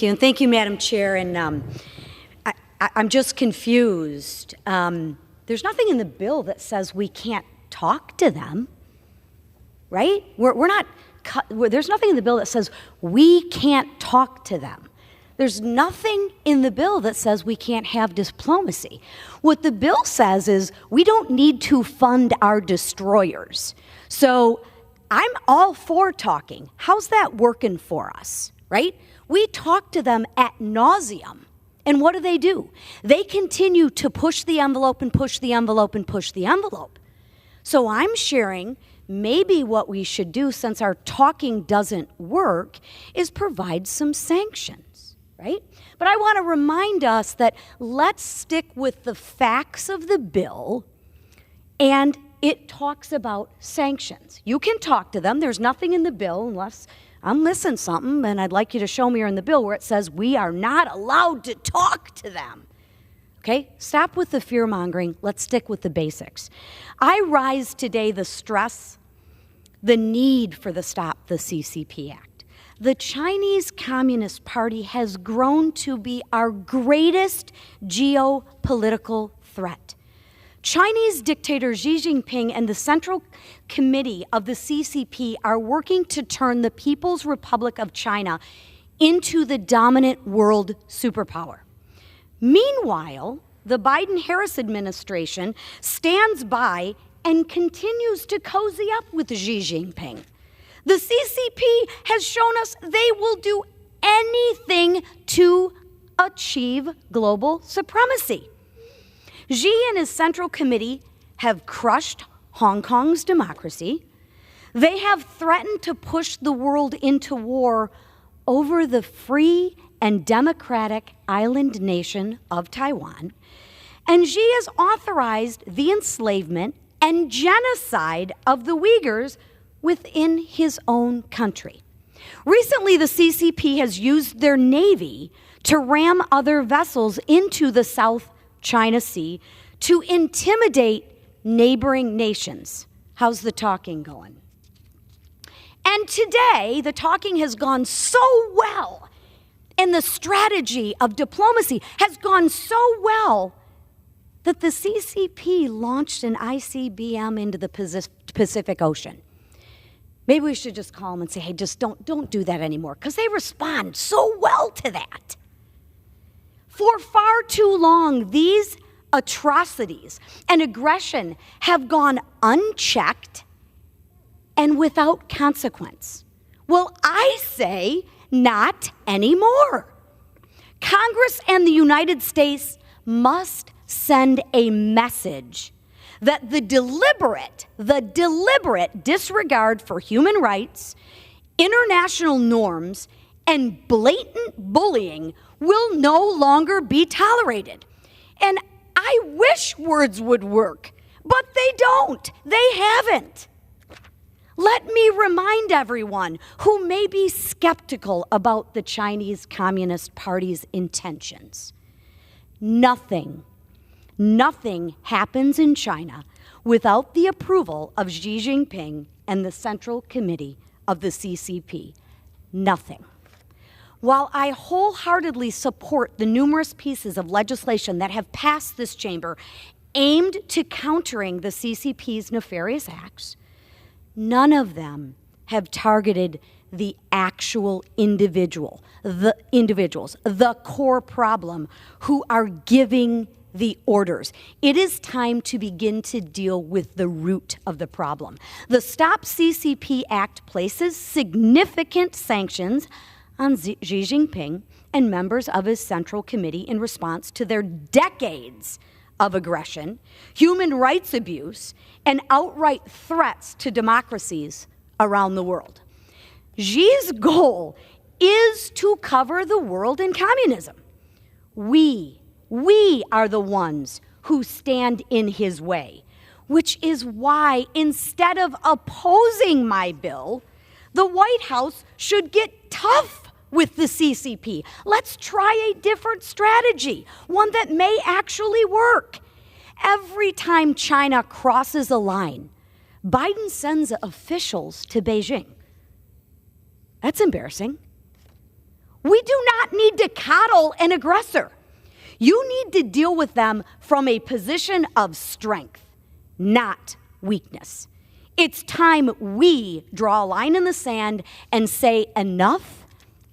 And thank you, Madam Chair. And I'm just confused. There's nothing in the bill that says we can't talk to them, right? There's nothing in the bill that says we can't talk to them. There's nothing in the bill that says we can't have diplomacy. What the bill says is we don't need to fund our destroyers. So I'm all for talking. How's that working for us, right? We talk to them ad nauseum. And what do? They continue to push the envelope and push the envelope and push the envelope. So I'm sharing maybe what we should do, since our talking doesn't work, is provide some sanctions, right? But I want to remind us that let's stick with the facts of the bill, and it talks about sanctions. You can talk to them. There's nothing in the bill, unless I'm missing something, and I'd like you to show me in the bill where it says we are not allowed to talk to them. Okay? Stop with the fear-mongering. Let's stick with the basics. I rise today to stress the need for the Stop the CCP Act. The Chinese Communist Party has grown to be our greatest geopolitical threat. Chinese dictator Xi Jinping and the Central Committee of the CCP are working to turn the People's Republic of China into the dominant world superpower. Meanwhile, the Biden-Harris administration stands by and continues to cozy up with Xi Jinping. The CCP has shown us they will do anything to achieve global supremacy. Xi and his Central Committee have crushed Hong Kong's democracy. They have threatened to push the world into war over the free and democratic island nation of Taiwan. And Xi has authorized the enslavement and genocide of the Uyghurs within his own country. Recently, the CCP has used their navy to ram other vessels into the South China Sea to intimidate neighboring nations. How's the talking going? And today, the talking has gone so well, and the strategy of diplomacy has gone so well, that the CCP launched an ICBM into the Pacific Ocean. Maybe we should just call them and say, hey, just don't do that anymore, because they respond so well to that. For far too long, these atrocities and aggression have gone unchecked and without consequence. Well, I say not anymore. Congress and the United States must send a message that the deliberate disregard for human rights, international norms, and blatant bullying will no longer be tolerated. And I wish words would work, but they don't. They haven't. Let me remind everyone who may be skeptical about the Chinese Communist Party's intentions. Nothing happens in China without the approval of Xi Jinping and the Central Committee of the CCP. Nothing. While I wholeheartedly support the numerous pieces of legislation that have passed this chamber aimed to countering the CCP's nefarious acts, none of them have targeted the actual individuals, the core problem, who are giving the orders. It is time to begin to deal with the root of the problem. The Stop CCP Act places significant sanctions on Xi Jinping and members of his Central Committee in response to their decades of aggression, human rights abuse, and outright threats to democracies around the world. Xi's goal is to cover the world in communism. We are the ones who stand in his way, which is why instead of opposing my bill, the White House should get tough with the CCP. Let's try a different strategy, one that may actually work. Every time China crosses a line, Biden sends officials to Beijing. That's embarrassing. We do not need to coddle an aggressor. You need to deal with them from a position of strength, not weakness. It's time we draw a line in the sand and say enough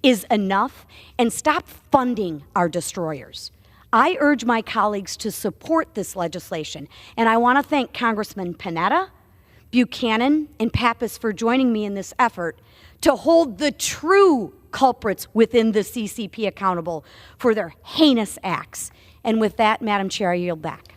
is enough and stop funding our destroyers. I urge my colleagues to support this legislation, and I want to thank Congressman Panetta, Buchanan, and Pappas for joining me in this effort to hold the true culprits within the CCP accountable for their heinous acts. And with that, Madam Chair, I yield back.